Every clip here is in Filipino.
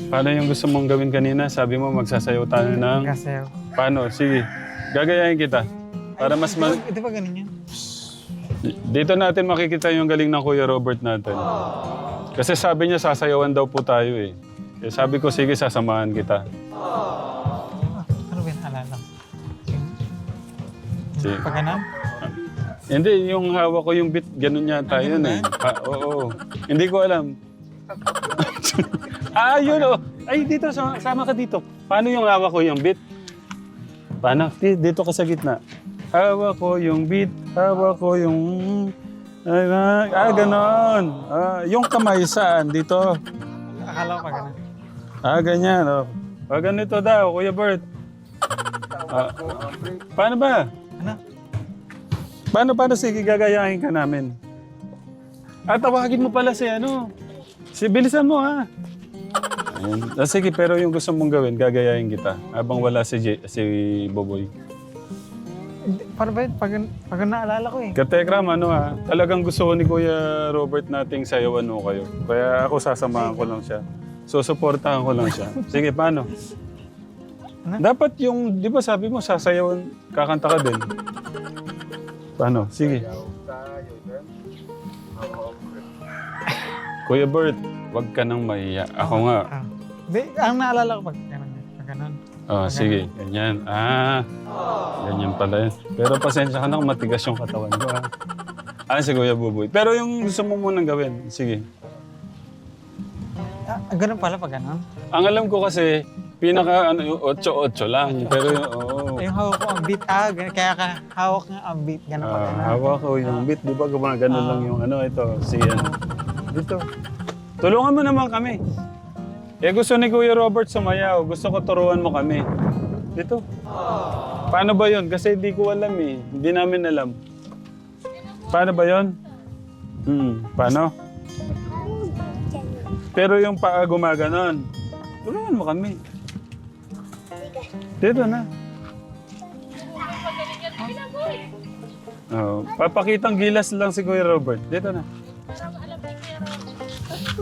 Paano yung gusto mong gawin kanina? Sabi mo magsasayaw tayo ng... Kasayaw. Paano? Sige. Gagayahin kita. Para mas... Di ba ganun yun? Dito natin makikita yung galing ng Kuya Robert natin. Kasi sabi niya sasayawan daw po tayo eh. Eh sabi ko, sige, sasamahan kita. Ano ba yung alala? Sige. Pag ganun? Hindi, yung hawak ko yung beat, ganun yata yun eh. Oo. Hindi ko alam. Yun oh. Ay, dito, sama ka dito. Paano yung hawak ko yung beat? Paano? Dito ka sa gitna. Hawak ko yung beat, hawak ko yung... ganon. Yung kamay saan? Dito. Akala ko pag ganun. Ganyan. Oh. Ganito daw, Kuya Bert. Paano ba? Ano? Paano sige, gagayahin ka namin? Tawagin mo pala si ano. Bilisan mo ha. Ayun. Sige, pero yung gusto mong gawin, gagayahin kita. Habang wala si Boboy. Paano ba yun? Pag naalala ko eh. Katekram, talagang gusto ko ni Kuya Robert nating sayawan mo kayo. Kaya ako sasamahan ko lang siya. Susuportahan ko lang siya. Sige, paano? Ano? Dapat yung, di ba sabi mo, sasayawan, kakanta ka din. Paano? Sige. Kuya Bert, wag ka nang mahiya. Ako nga. Ang naalala ko pag ganun. Sige. Ganyan. Ganyan pala yun. Pero pasensya ka na kung matigas yung katawan ko, ha? Si Kuya Buboy. Pero yung gusto mo munang gawin, sige. Ganun pala pag ganun? Ang alam ko kasi, pinaka 8-8 lang. Pero Yung hawak ko ang beat. Ganun. Kaya hawak nga ang beat. Ganun pag ganun. hawak ko yung beat. Di ba gumagano lang yung ito, si Dito. Tulungan mo naman kami. Gusto ni Kuya Robert sumayaw. Gusto ko turuan mo kami. Dito. Paano ba yun? Kasi hindi ko alam eh. Hindi namin alam. Paano ba yun? Paano? Pero yung paa gumaganon. Tulungan mo kami. Dito na. Papakitang gilas lang si Kuya Robert. Dito na.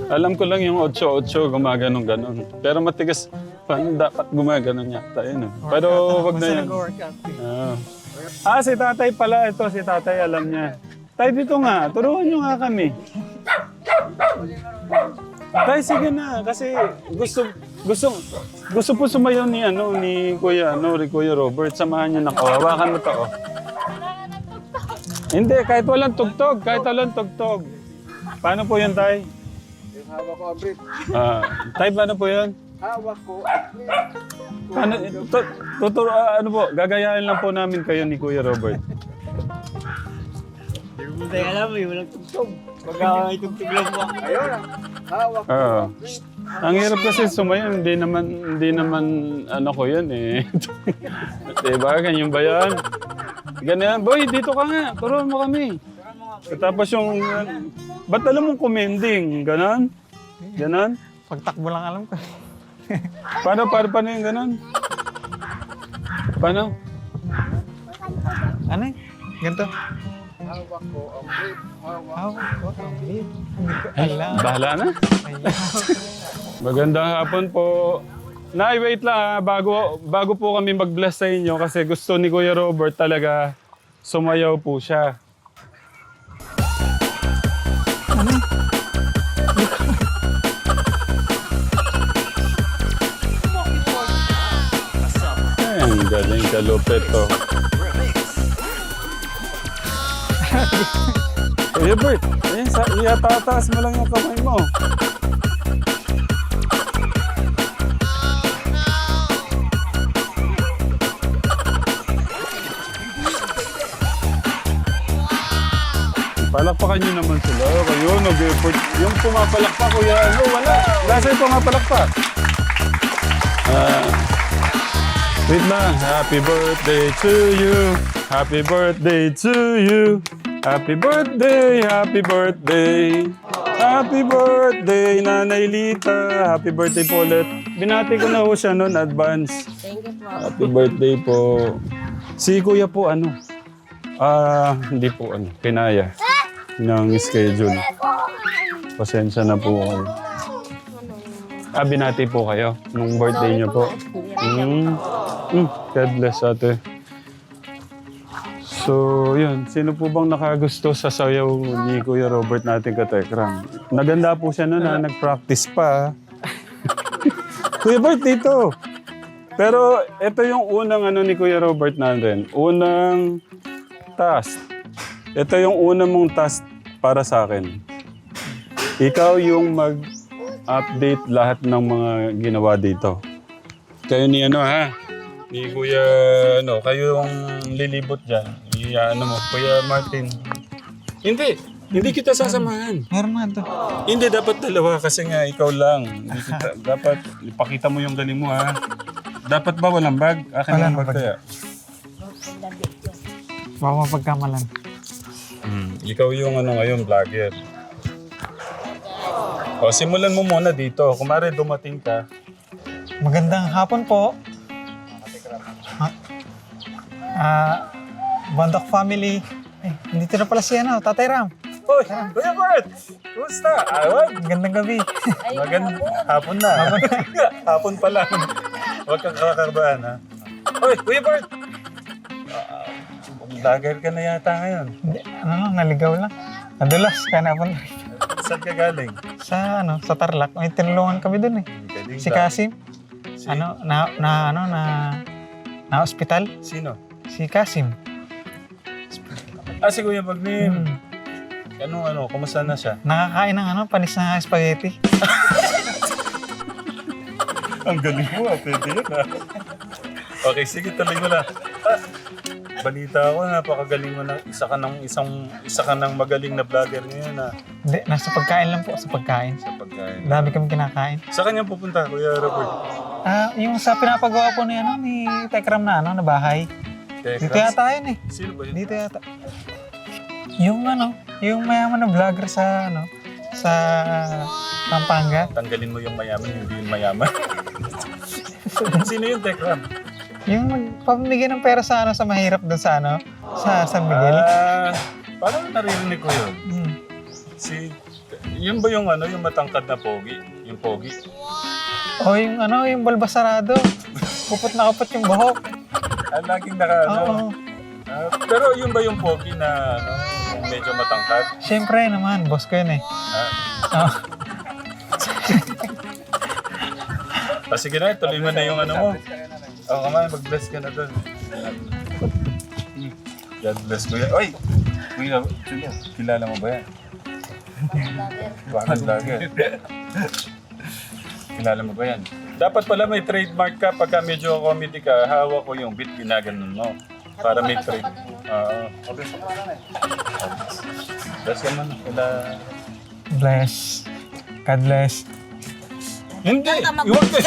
Alam ko lang yung 8-8 gumaganon-ganon. Pero matigas. Paano dapat gumaganon yata yun? Pero wag na yan. Si tatay pala. Ito si tatay, alam niya. Tay, dito nga. Turuan nyo nga kami. Tay, sige na. Kasi gusto po sumayaw ni Kuya Robert. Samahan niyo na ko. Hawakan mo to. Hindi, kahit walang tugtog. Paano po yun, Tay? Yung hawak ko ang brief. Tay, paano po yun? Hawak ko ang brief. Paano po? Gagayahin lang po namin kayo ni Kuya Robert. Hindi mo tayo alam eh, walang tugtog. Pagka itugtog lang mo. Ayun na. Hawak ko ang brief. Ang hirap kasi sumayaw, hindi naman ko yun eh. Diba? Ganyan ba yan? Ganyan. Boy, dito ka nga. Turuan mo kami. Tapos yung... ba't alam mong kumending? Ganon? Pagtakbo lang alam ko. Paano yung ganon? Paano? Ano eh? Ganito. Hawak ko ang brief. Hawak ko ang beat. Bahala na. Magandang hapon po. Nay, wait lang bago po kami mag-bless sa inyo kasi gusto ni Kuya Robert talaga sumayaw po siya. Ay, ang galing ka, Lopeto. Kuya Bert, itataas mo lang yung kamay mo. Palakpakan nyo naman sila. Kayo, nag-effort. Yung pumapalakpak, kuya, wala. Lasa yung pumapalakpak. Wait lang. Happy birthday to you. Happy birthday to you. Happy birthday, happy birthday. Happy birthday, Nanay Lita. Happy birthday po ulit. Binati ko na po siya noon, advance. Thank you po. Happy birthday po. Si Kuya po, hindi po, kinaya ng schedule. Pasensya na po kayo. binati po kayo nung birthday niyo po. God bless, ate. So, yun. Sino po bang nakagusto sa sayaw ni Kuya Robert natin katekram? Naganda po siya noon, nag-practice pa. Kuya Bert, dito. Pero ito yung unang ano ni Kuya Robert natin. Unang task. Ito yung unang mong task para sa akin. Ikaw yung mag-update lahat ng mga ginawa dito. Kayo ni ano ha? Ni Kuya ano, kayo yung lilibot dyan. Ano mo, Kuya Martin. Hindi kita sasamahan. Meron nga to. Hindi, dapat dalawa kasi nga ikaw lang. Hindi kita, dapat ipakita mo yung galing mo ha. Dapat ba walang bag? Akin Wala yung nang bag bag. kaya. Baka mapagkamalan. Ikaw yung ano ngayon, vlogger. O, simulan mo muna dito. Kumare dumating ka. Magandang hapon po. Bondok family. Ay, nandito na pala si ano, Tatay Ram. Hoy, Kuya Bert! Kumusta? Awag? Magandang gabi. Magandang hapon na. Hapon pa lang. Huwag kang kakabahan ha. Hoy, Kuya Bert! Vlogger ka na yata ngayon. Hindi, naligaw lang. Nadulas, kaya napunta Saan ka galing? sa sa Tarlac. May tinulungan kami dun eh. Galing Si ba? Kasim, Si- na ospital. Sino? Si Kasim. Si Kuya Bagnim. Kumusta na siya? Nakakain ng panis na spaghetti. Ang galing mo pwede yun Okay, sige, tuloy mo na. Balita ko, napakagaling mo na. Isa ka ng magaling na vlogger ngayon Hindi, nasa pagkain lang po. Sa pagkain. sa pagkain. Dami kami kinakain. Sa kanya pupunta, Kuya Robert? Yung sa pinapagawa po ni Tekram na bahay. Dito yata yun eh. Sino ba yun? Dito yata. Yung mayaman na vlogger sa Pampanga. Tanggalin mo yung mayaman, hindi yung mayaman. Sino yung Tekram? Yung nagpamigay ng pera sa sa mahirap doon sa San Miguel. Parang naririnig ko yun. Yun ba yung yung matangkad na pogi? Yung pogi? O yung yung balbasarado. Kupot na kupot yung buhok. Laging Oo. Pero yun ba yung pogi na yung medyo matangkad? Siyempre naman, boss ko yun eh. Oo. Sige na, tuloy mo na yung mo. Kamay, mag-bless ka na doon. God bless, Kuya. Oy! Kuya, kilala mo ba yan? Bakit vlogger? Kilala mo ba yan? Dapat pala may trademark ka pagka medyo comedy ka, hawak ko yung beat, ginaganon mo. Para may trade. Bless ka man. Bless. God bless. Hindi! Iwag ka!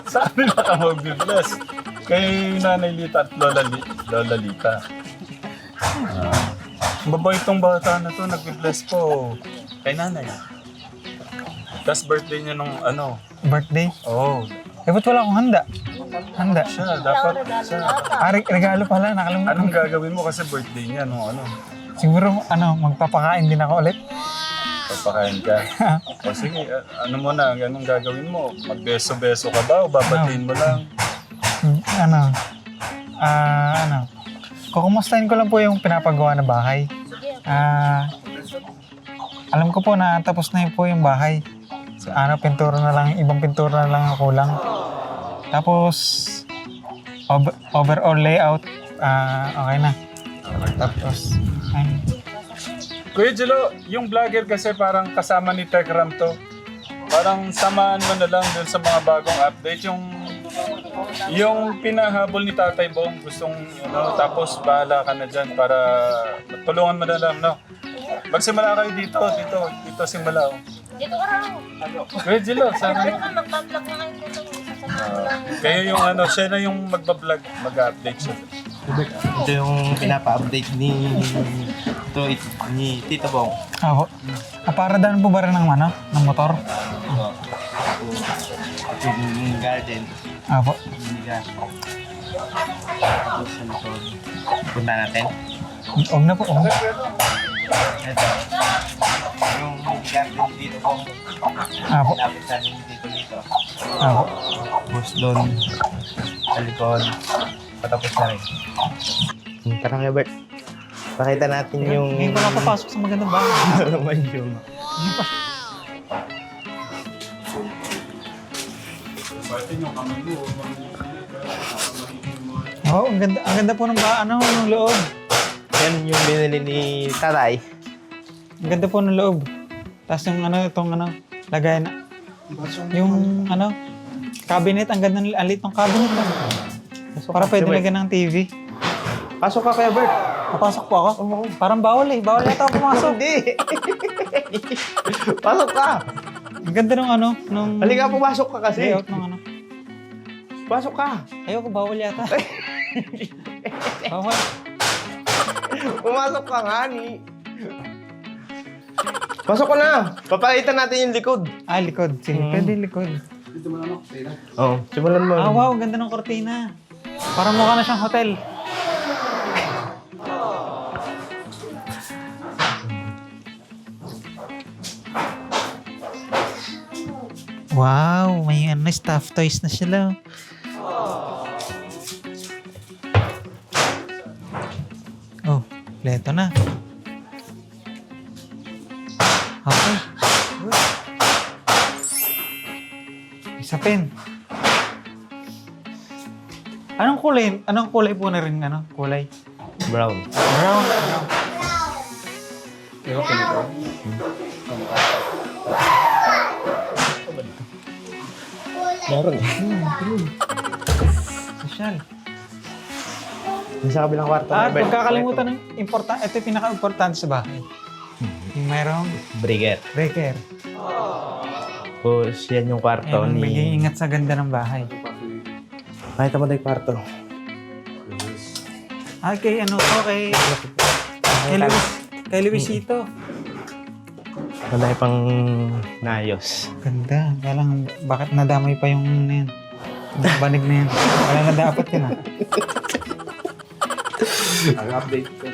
Sa amin na ka mag-bless. Kay Nanay Lita at Lola Lita. Mabait tong bata na to, nag-bless po. Kay Nanay. Tapos birthday niya nung Birthday? Oo. Ba't wala akong handa? Handa. Siya, dapat siya. Regalo pala, nakalimutan. Anong gagawin mo kasi birthday niya nung Siguro, magpapakain din ako ulit. Papakain ka. O sige, anong gagawin mo? Magbeso-beso ka ba o babatiin mo lang? Kukumustahin ko lang po yung pinapagawa na bahay. Alam ko po na tapos na po yung bahay. Pintura na lang, ibang pintura na lang ang kulang. Tapos, overall layout, okay na. Tapos, Kuya Jello, yung vlogger kasi parang kasama ni Tekram to. Parang samaan mo na lang dun sa mga bagong update. Yung pinahabol ni Tatay Bong, gustong, tapos bahala ka na dyan para tulungan mo na lang, Magsimula kayo dito simula. Dito ka raw. Kuya Jello, sana Ano ka, magpa-vlog na kayo dito. kayo yung siya na yung magbablog, mag-update siya. Ito yung pinapa-update ni Tito Bong. para daan po ba rin ng motor? Ito yung garden. Apo. Tapos ano to? Punta natin. Huwag na po. Ito. Yung garden dito po. Apo. Lapit sa amin dito. Apo. Tapos doon. Sa likod. Patapos na rin. Tara nga, Bert. Pakita natin yung... Ngayon ko lang papasok sa magandang bahay. naman yung... Oo, ang ganda po ng ng loob. Yan yung binili ni Tatay. Ang ganda po ng loob. Tapos yung lagay na. Yung cabinet, ang ganda ng alit ng cabinet. Para pwede lagyan ng TV. Pasok ka kaya, Bert. Papasok po ako? Oo. Parang bawal eh. Bawal yata ako pumasok. Hindi. Pasok ka. Ang ganda nung Halika, pumasok ka kasi. layout ng Pasok ka. Ayoko, bawal yata. Bawal. Pumasok ka nga ni. Pasok ka na. Papakita natin yung likod. Likod. Sige, pwede likod. Oo, simulan mo. Wow, ang ganda ng kortina. Parang mukha na siyang hotel. Wow, may stuffed toys na sila. Oh, leto na. Okay. Good. Isa pen. Anong kulay? Anong kulay po na rin kulay? Brown. Brown. Meron. Social. Yung sa kabilang kwarto. At huwag kakalimutan ng ito yung pinaka-importante sa bahay. Yung mayroong Breaker. breaker. Tapos yan yung kwarto Ayun, ni... mag-iingat sa ganda ng bahay. Kahit naman tayo kwarto. Okay, kay Luisito. Wala pang naayos. Ganda. Kaya lang, bakit nadamay pa yung yan? Banig na yan. Wala na dapat yun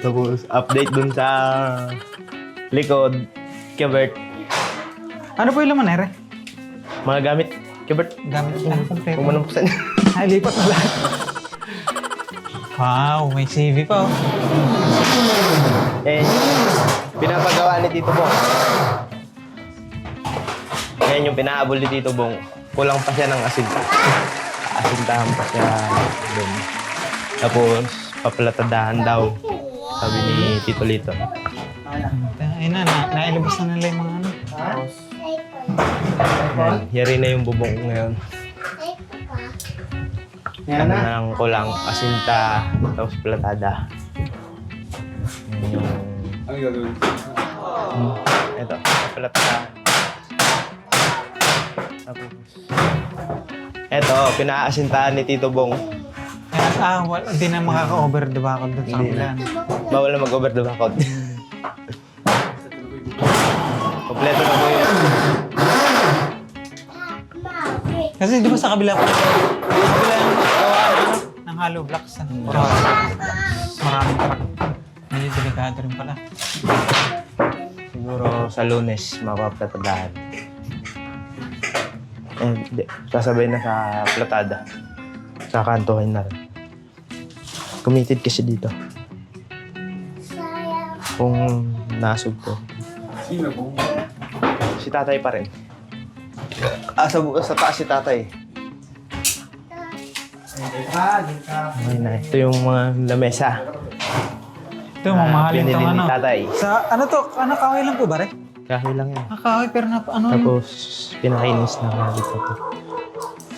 Tapos update dun sa likod. Kibert. Ano po yung laman, Ere? Mga gamit. Kibert. Gamit kompleto. Kumanong sa Ay, lipat na lahat. Wow, may CV pa. Eh, pinapagawa ni Tito Bong. Ngayon yung pinahabol ni Tito Bong, kulang pa siya ng asinta. Asintahan pa siya doon. Tapos, papalatadahan daw, sabi ni Tito Lito. Ayun nailabas na nila yung mga Yan, yari na yung bubong ngayon. Ano nang kulang, asinta, tapos platada. Yan yung... Ano gagawin? Ito, platada. Tapos... Ito, pinaasintahan ni Tito Bong. Hindi na makaka-over the bakod doon sa kabila. Bawal na mag-over the background. Kompleto na po yun. Kasi di ba sa kabila pa? Sa kabila yung gawaan ng hollow blocks. Maraming truck. Medyo delikado rin pala. Siguro sa Lunes, mapaplatadahan. Hindi. Sasabay na sa platada. Sa kantuhin na rin. Committed kasi dito. Kung nasog ko. Sino po? Si tatay pa rin. Sa taas si tatay. Okay na. Ito yung mga lamesa. Ito, mamahalin pinili itong ni tatay. Sa kahoy lang po ba rin? Kahoy lang yan. Kahoy, pero Tapos, pinakainis na nga dito.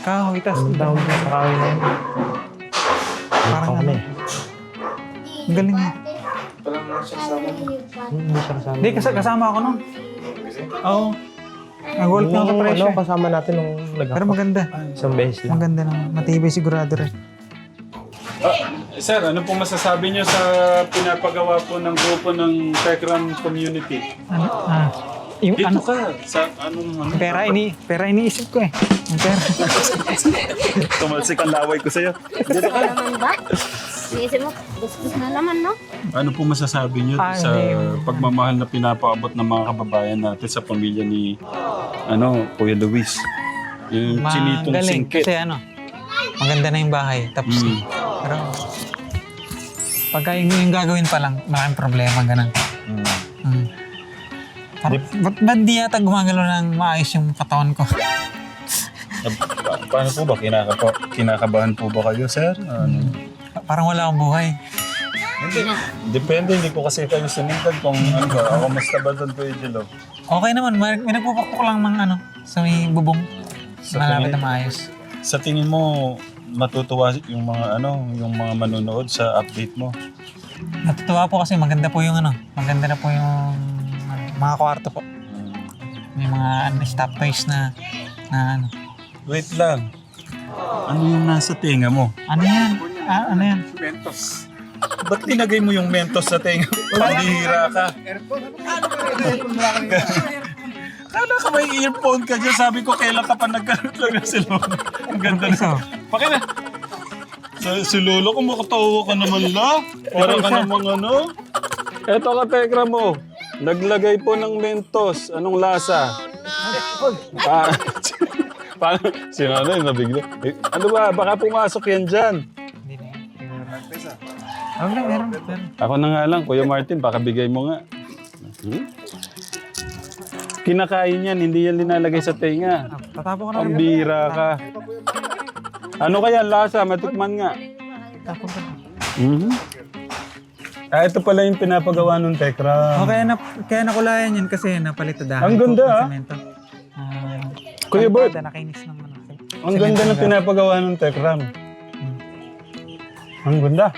kahoy, tas Ang tawag na sa kahoy na yan. parang kami. Ang galing nga. Hindi siya kasama. Hindi, kasama ako nun. Oo. Nag-work na ako sa presyo. Kasama natin nung Pero maganda. Isang beses lang. Maganda naman. Matibay sigurado rin. Sir, ano po masasabi niyo sa pinapagawa po ng grupo ng Tekram Community? Yung Dito ano, ka. Sa anong ano? pera iniisip ko eh. Yung pera. Tumalsik ang laway ko sa'yo. Dito ka. Naman ba? Iisip mo, gusto na naman, no? Ano po masasabi niyo sa pagmamahal na pinapaabot ng mga kababayan natin sa pamilya ni Kuya Luis? Yung chinitong Magaling. singkit. Kasi maganda na yung bahay. Tapos, pero pagka yung gagawin pa lang, maraming problema, ganun. Ba't di yata gumagalaw ng maayos yung katawan ko? Paano po ba? Kinakabahan po ba kayo, sir? Parang wala akong buhay. Depende, hindi ko kasi kayo sinintag kung ano ba. Ako mas ba doon po yung Jilo? Okay naman, may nagpupukpuk lang ng sa may bubong. Sa Malapit tingin- na maayos. Sa tingin mo, matutuwa yung mga yung mga manonood sa update mo? Natutuwa po kasi maganda po yung maganda na po yung mga kwarto po. May mga stop toys na Wait lang. Ano yung nasa tenga mo? ano yan? Ano yan? Ba't tinagay mo yung Mentos sa tenga? Pambihira ka. Kala ka may earphone ka dyan. Sabi ko, kailan ka pa nagkaroon lang ng silolo. Ang ganda na. So, Pakina. Si Lolo, kung makatawa ka naman la. Para ka namang Eto ka, Tekra mo. Naglagay po ng Mentos. Anong lasa? Paano? Sinanay, nabigla. Ano ba? Baka pumasok yan dyan. hindi na yan. Huwag lang, meron. Ako na nga lang, Kuya Martin, baka bigay mo nga. Kinakain yan, hindi yan linalagay sa tenga. Tatapo ko na. Ang bira ka. Ano kaya lasa? Matikman nga. Tatapo ko na. Ito pala yung pinapagawa ng Tekra. Kaya nakulayan yun kasi napalit na dahil. Ang ganda, po ng ah. semento. Kuya Bert, Nakainis naman. ang ganda ng pinapagawa ng Tekram. Ang ganda.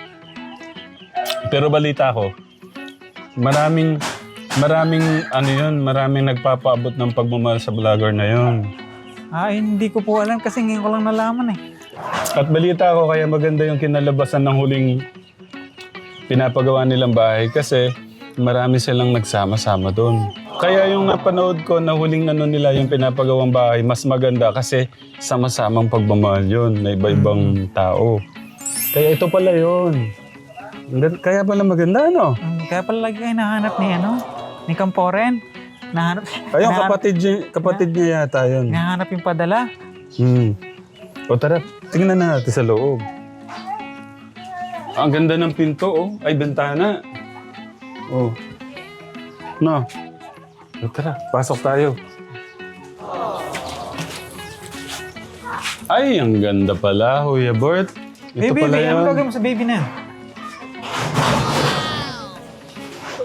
Pero balita ko, maraming nagpapaabot ng pagmamahal sa vlogger na yon. Hindi ko po alam kasi ngayon ko lang nalaman eh. At balita ko kaya maganda yung kinalabasan ng huling pinapagawa nilang bahay kasi marami silang nagsama-sama doon. Kaya yung napanood ko na huling nila yung pinapagawang bahay, mas maganda kasi sama-samang pagmamahal yun na iba-ibang tao. Kaya ito pala yun. Kaya pala maganda, no? Kaya pala lagi kayo nahanap ni Camporen. Ayun, kapatid niya yata yun. Nahanap yung padala. O tara, tingnan na natin sa loob. Ang ganda ng pinto, oh. Ay, bintana. Oh. No. O tara, pasok tayo. Ay, ang ganda pala, Kuya Bert. Ito Baby, pala ano yun. gagawin mo sa baby na yan?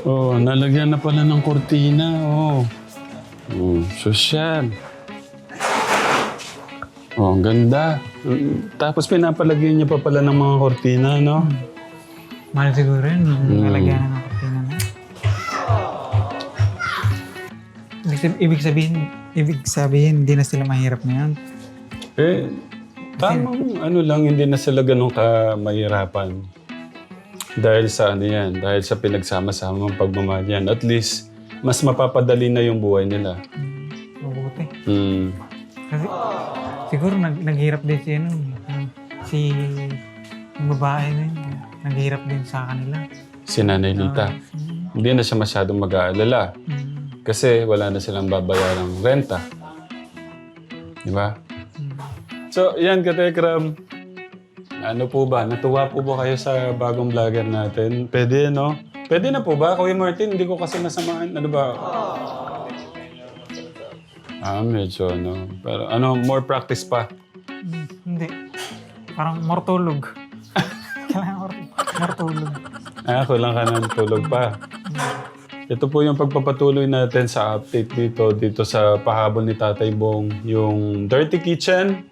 Oh, nalagyan na pala ng kortina, oh. Sosyal. Oh, ang ganda. Tapos pinapalagyan niya pa pala ng mga kortina, no? Mahal siguro yun. Nalagyan na ng kortina na. Ibig sabihin, hindi na sila mahirap na yan. Tamang lang, hindi na sila ganun kamahirapan. Dahil sa dahil sa pinagsama-samang pagmamahal yan. At least, mas mapapadali na yung buhay nila. Mabuti. Hmm. Kasi siguro naghirap din si yung babae na yun. Naghirap din sa kanila. Si Nanay Lita. Hindi na siya masyadong mag-aalala. Kasi wala na silang babayarang renta. Di ba? So, yan, Katekram. Ano po ba? Natuwa po ba kayo sa bagong vlogger natin? Pwede, no? Pwede na po ba? Kuya Martin, hindi ko kasi nasamaan. Ano ba? Medyo, no? Pero more practice pa. Hindi. Parang mortulog. Kailangan mortulog. Kulang ka ng tulog pa. Ito po yung pagpapatuloy natin sa update dito sa pahabol ni Tatay Bong. Yung dirty kitchen,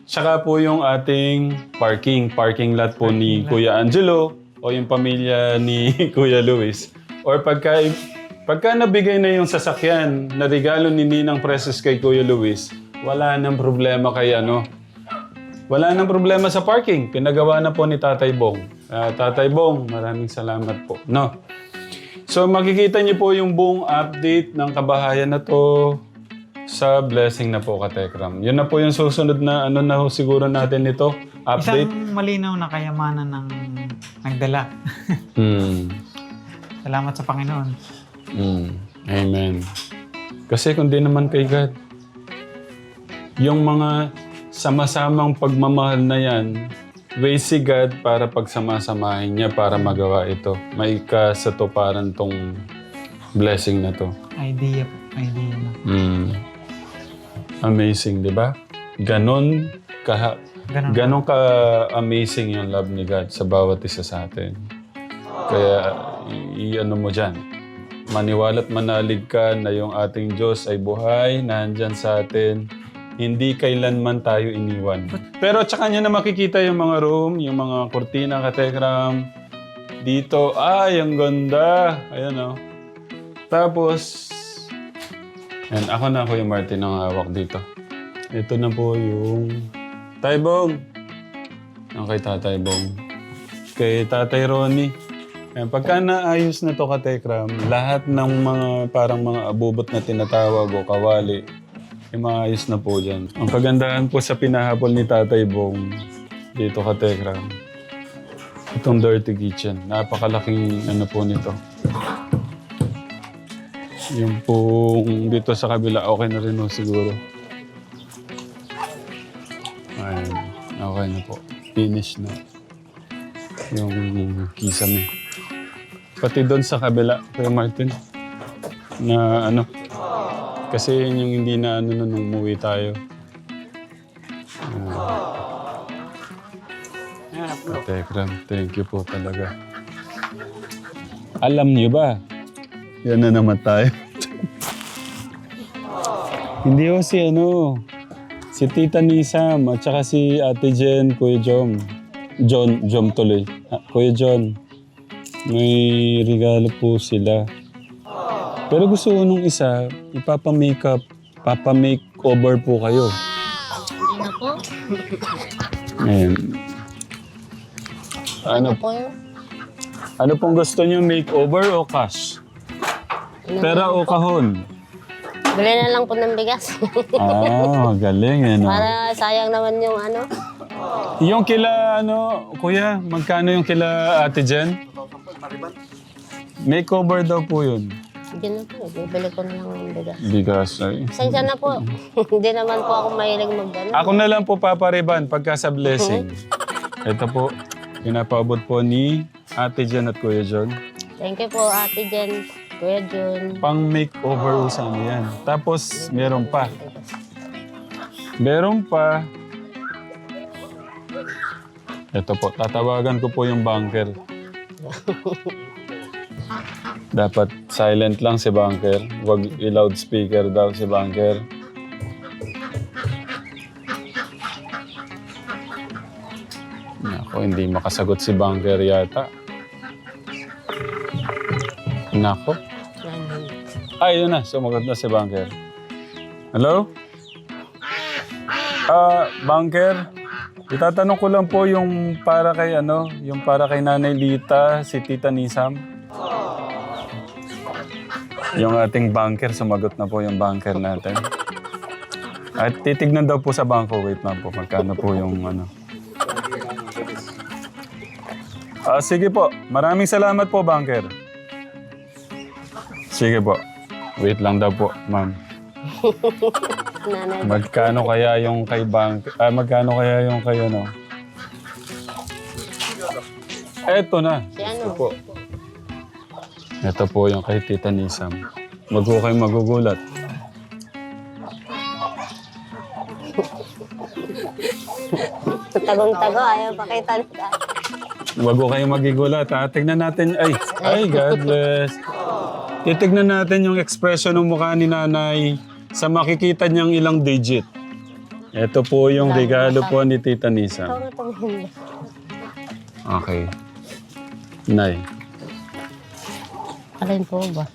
tsaka po yung ating parking lot po ni Kuya Angelo o yung pamilya ni Kuya Luis. Or pagka nabigay na yung sasakyan na regalo ni Ninang Precious kay Kuya Luis, wala nang problema kay wala nang problema sa parking. Pinagawa na po ni Tatay Bong. Tatay Bong, maraming salamat po. No? So makikita niyo po yung buong update ng kabahayan na to sa blessing na po, Katekram. Yun na po yung susunod na ano na ho siguro natin ito. Update. Isang malinaw na kayamanan ng nagdala. Salamat sa Panginoon. Amen. Kasi kung di naman kay God, yung mga sama-samang pagmamahal na yan, ways si God para pagsamasamahin niya para magawa ito. May kasatuparan tong blessing na to. Idea na. Amazing, di ba? Ganon Ganon. ka-amazing yung love ni God sa bawat isa sa atin. Kaya, i-ano mo dyan. Maniwala't manalig ka na yung ating Diyos ay buhay, nandyan sa atin. Hindi kailanman tayo iniwan. Pero tsaka nyo na makikita yung mga room, yung mga kurtina, Katekram. Dito, ay, ang ganda. Ayan o. Tapos, yan, ako na Kuya Martin ang hawak dito. Ito na po yung Tay Bong. Ang kay Tatay Bong. Kay Tatay Ronnie. Ayan, pagka naayos na to, Katekram, lahat ng mga parang mga abubot na tinatawag o kawali, maayos na po dyan. Ang kagandahan po sa pinahapol ni Tatay Bong dito, Katekram, itong dirty kitchen. Napakalaking ano po nito. Yung pong dito sa kabila, okay na rin siguro. Ayan, okay na po. Finish na. Yung kisame. Pati doon sa kabila, Kuya Martin, na ano, kasi yun yung hindi na ano nung umuwi tayo. Katekram, thank you po talaga. Alam niyo ba? Yan na naman tayo. Hindi ko si si Tita Nisam at saka si Ate Jen, Kuya Jom. Jom tuloy. Kuya John, may regalo po sila. Pero gusto ko nung isa, papa-makeover po kayo. Hindi na po. Ayan. Ano po yun? Ano pong gusto niyo, makeover o cash? Pera o kahon? Bili na lang po ng bigas. Magaling Para sayang naman yung ano. Yung kila, kuya, magkano yung kila Ate Jen? Makeover daw po yun. Hindi na po. Bibili ko na lang ng bigas. Bigas, ay. Pasensya na po. Hindi naman po ako mahilig mag-ano. Ako na lang po papariban pagka sa blessing. Ito po, pinapaabot po ni Ate Jen at Kuya John. Thank you po, Ate Jen, Kuya Jun. Pang makeover usan yan. Tapos, meron pa. Ito po, tatawagan ko po yung banker. Dapat silent lang si banker. Huwag i-loudspeaker daw si banker. Nako, hindi makasagot si banker yata. Nako. Ay, yun na. Sumagot na si banker. Hello? Banker. Itatanong ko lang po yung para kay yung para kay Nanay Lita, si Tita Nisam. Yung ating banker, sumagot na po yung banker natin. At titignan daw po sa bangko. Wait lang po, magkano po yung sige po. Maraming salamat po, banker. Sige po. Wait lang daw po, ma'am. Nanay. Magkano kaya yung kay magkano kaya yung kay Eto na. Si ano? Ito po. Ito po yung kay Tita Nisam. Wag po kayong magugulat. Tagong-tago, ayaw pakita nila. Wag po kayong magigulat. Tignan natin. Ay, God bless. Titignan natin yung expression ng mukha ni Nanay sa makikita niyang ilang digit. Ito po yung regalo po ni Tita Nisa. Ikaw nga tumingin. Okay. Nay. Alin po ba?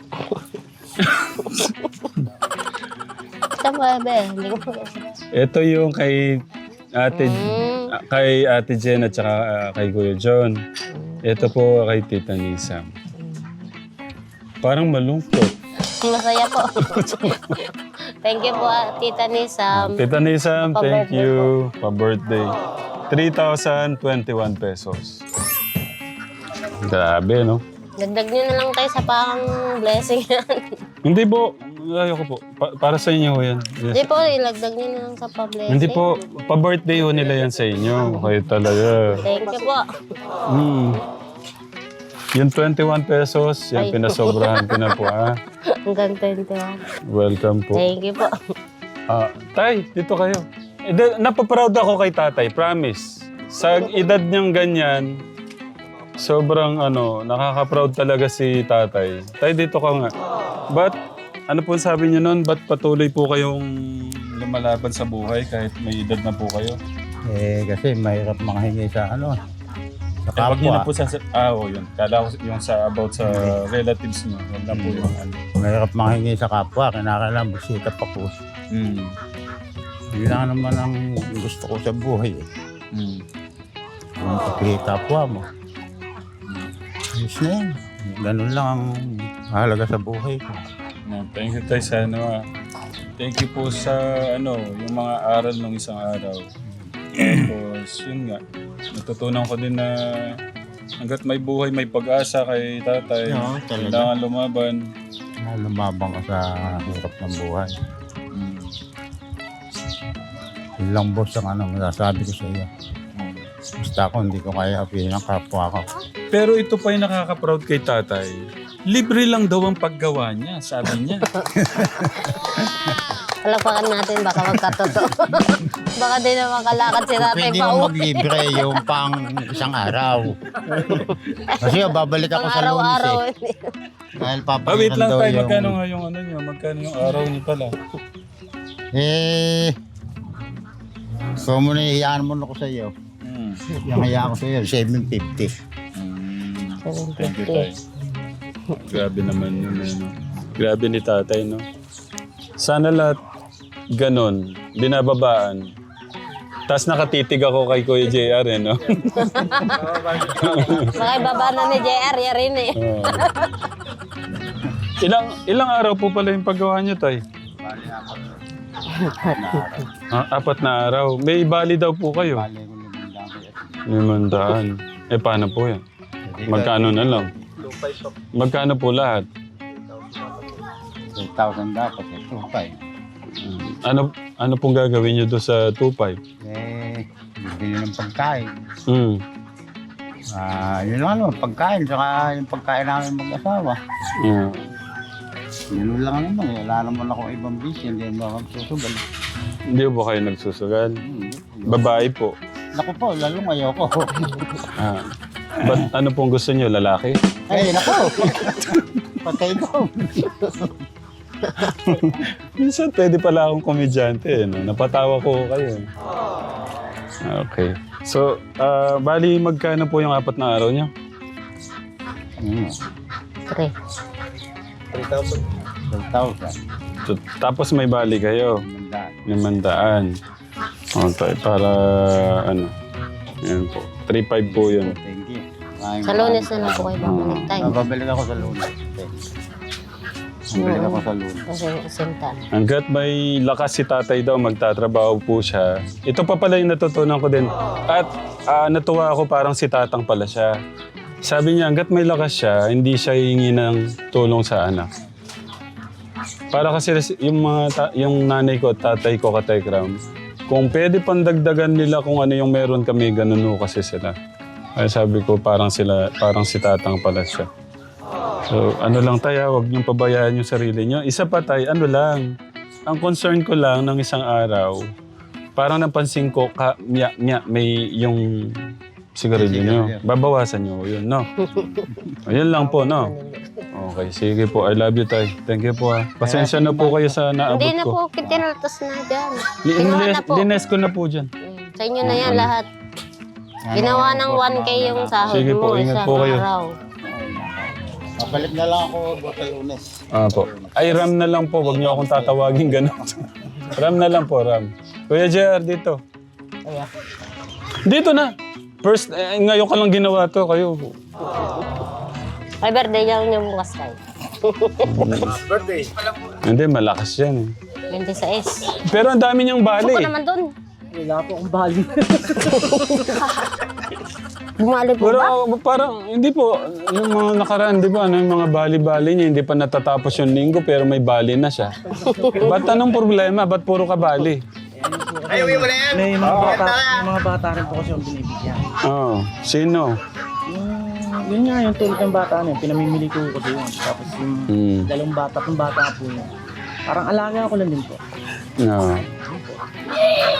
Saan ba? Hindi ko po. Ito yung kay Ate Jen at saka kay Kuya John. Ito po kay Tita Nisa. Parang malungkot. Masaya po. Thank you po, Tita Nisam. Tita Nisam, thank Pa-birthday you. Pa-birthday. 3,021 pesos. Grabe, no? Dagdag nyo na lang tayo sa pang blessing yan. Hindi po. Ayoko po. Para sa inyo yan. Hindi Yes. po, ilagdag nyo na lang sa pa-blessing. Hindi po. Pa-birthday ho nila yan sa inyo. Kayo talaga. Thank you po. Yung 21 pesos, yan Ay. pinasobrahan ko na po, ha? Hanggang 21. Welcome po. Thank you po. Tay, dito kayo. Napaproud ako kay tatay, promise. Sa edad niyang ganyan, sobrang nakaka-proud talaga si tatay. Tay, dito ka nga. Ano po sabi niyo noon? Ba't patuloy po kayong lumalaban sa buhay kahit may edad na po kayo? Kasi mahirap makahingi sa sa Wag niyo na po kapwa. yun. Kala ko yung about sa relatives niyo. Wag na po yung Mahirap makahingi sa kapwa, kinakailangan magsikap ako. Yun lang naman ang gusto ko sa buhay. Kung pagkikita kapwa mo. Ayos na yun. Ganun lang ang mahalaga sa buhay ko. Thank you tayo sa Thank you po sa yung mga aral ng isang araw. Tapos yun nga, natutunan ko din na hanggat may buhay, may pag-asa kay tatay. Oo, talaga. Kailangan lumaban. Lumabang ka sa hirap ng buhay. Yun lang boss ang masasabi ko sa iyo. Basta ako, hindi ko kaya apihin ang kapwa ko. Pero ito pa yung nakaka-proud kay tatay. Libre lang daw ang paggawa niya, sabi niya. Palapakan natin, baka magkatotoo. Baka di na makalakad si tatay Pwede pa mo uwi. maglibre yung pang isang araw. Kasi babalik ako Pang sa Lunes araw-araw. eh. Dahil Wait papalitan lang daw tayo, yung... magkano nga yung niyo? Magkano yung araw niyo pala? So muna hiyaan mo na ko sa iyo. Yung hiyaan ko sa iyo, 750. Thank you, tay. Grabe naman yun, Grabe ni tatay, no? Sana lahat ganon, binababaan. Tapos nakatitig ako kay Kuya JR, no? Baka ibaba na ni JR, yarin eh. Ilang araw po pala yung paggawa niyo, tay? 4 na araw. May bali daw po kayo. 500. Paano po yan? Magkano na lang? Magkano po lahat? 3,000 dapat eh, 2,500. Ano pong gagawin niyo doon sa 2.5? Bibili ng pagkain. Yun lang pagkain, saka yung pagkain namin mag-asawa. Yeah. Yun lang naman eh, wala naman ako ibang bisyo, hindi mo magsusugal. Hindi po kayo nagsusugal? Babae po. Naku po, lalong ayoko. Ba't ano pong gusto niyo? Lalaki? Ay, naku! Patay ko. Minsan pwede pala akong komedyante, no? Napatawa ko kayo. Okay. So, bali magkano po yung 4 na araw niyo? 3. 12,000. So, tapos may bali kayo? 500. Okay, para Yan po. 3.5 po yun. Thank you. Sa Lunes na lang po kayo babalik tayo. Babalik ako sa Lunes. Babalik ako sa Lunes. Kasi sinta. Hanggat may lakas si tatay daw, magtatrabaho po siya. Ito pa pala yung natutunan ko din. At natuwa ako, parang si tatang pala siya. Sabi niya, hanggat may lakas siya, hindi siya hihingi ng tulong sa anak. Para kasi yung nanay ko at tatay ko katekram, kung pwede pandagdagan nila kung ano yung meron kami, ganun ho kasi sila. Kaya sabi ko, parang si tatang pala siya. So, ano lang tayo, huwag niyong pabayaan yung sarili niyo. Isa pa tayo, ano lang, ang concern ko lang ng isang araw, parang napansin ko, may yung sigarilyo niyo. Babawasan niyo yun, no? Ayun lang po, no? Okay, sige po. I love you, tay. Thank you po, ha. Pasensya na po kayo sa naabot ko. Hindi na po, tinaltas na dyan. Kinuha na po. Lines ko na po dyan. Sa inyo na yan lahat. Ginawa ng 1K yung sahod Sige po, mo ingat isang po kayo. araw. Babalik na lang ako sa Lunes. Po. Ay, Ram na lang po. Huwag niyo akong tatawagin ganun. Ram na lang po, Ram. Kuya JR, dito. Dito na. First, ngayon ka lang ginawa to. Kayo. Ay, birthday niya niya bukas tayo. Hindi, malakas yan eh. 26. Pero ang dami niyang bali. Ako naman dun. Wala po akong bali. Bumali po Pero ba? parang, hindi po, yung mga nakaraan, di ba, ano, yung mga bali-bali niya, hindi pa natatapos yung linggo, pero may bali na siya. Ba't anong problema? Ba't puro ka bali? May mga bata rin po kasi yung binibigyan. Oo. Sino? Yun nga, yung tulad ng bata na yun, pinamimili ko kasi yun. Tapos yung Hmm. dalawang bata, kung bata po yun. Parang alaga ko lang din po. No.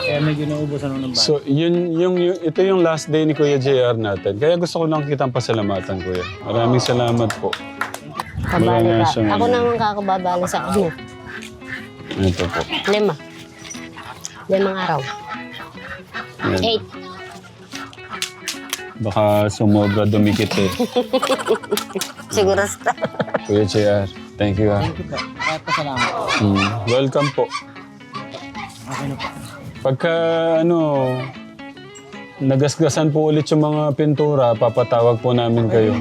Kaya medyo naubusan ako ng bata. So, ito yung last day ni Kuya JR natin. Kaya gusto ko lang kitang pasalamatan, Kuya. Maraming salamat po. Kabali Wala na ka. siyang Ako ano. naman kakababali sa kanya. Ito po. 5 araw. Yan. 8. Baka sumobra dumikit eh. Siguro sa... Kuya JR, thank you ah. Thank you po. Kahit pasalamat. Welcome po. Okay na po. Pagka nagasgasan po ulit yung mga pintura, papatawag po namin kayo.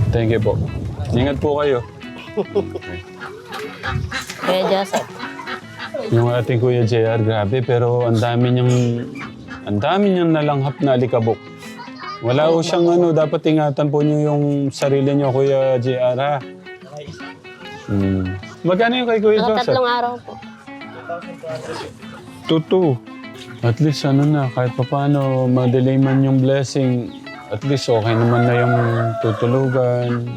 Thank you po. Ingat po kayo. Kuya Joseph. Yung ating Kuya JR, grabe, pero ang dami niyang nalanghap na alikabok. Wala po siyang dapat ingatan po niyo yung sarili niyo, Kuya JR, ha? Magkano yung kay Kuya Joseph? Nakatatlong araw po. 2. At least kahit pa paano, madelay man yung blessing, at least okay naman na yung tutulugan.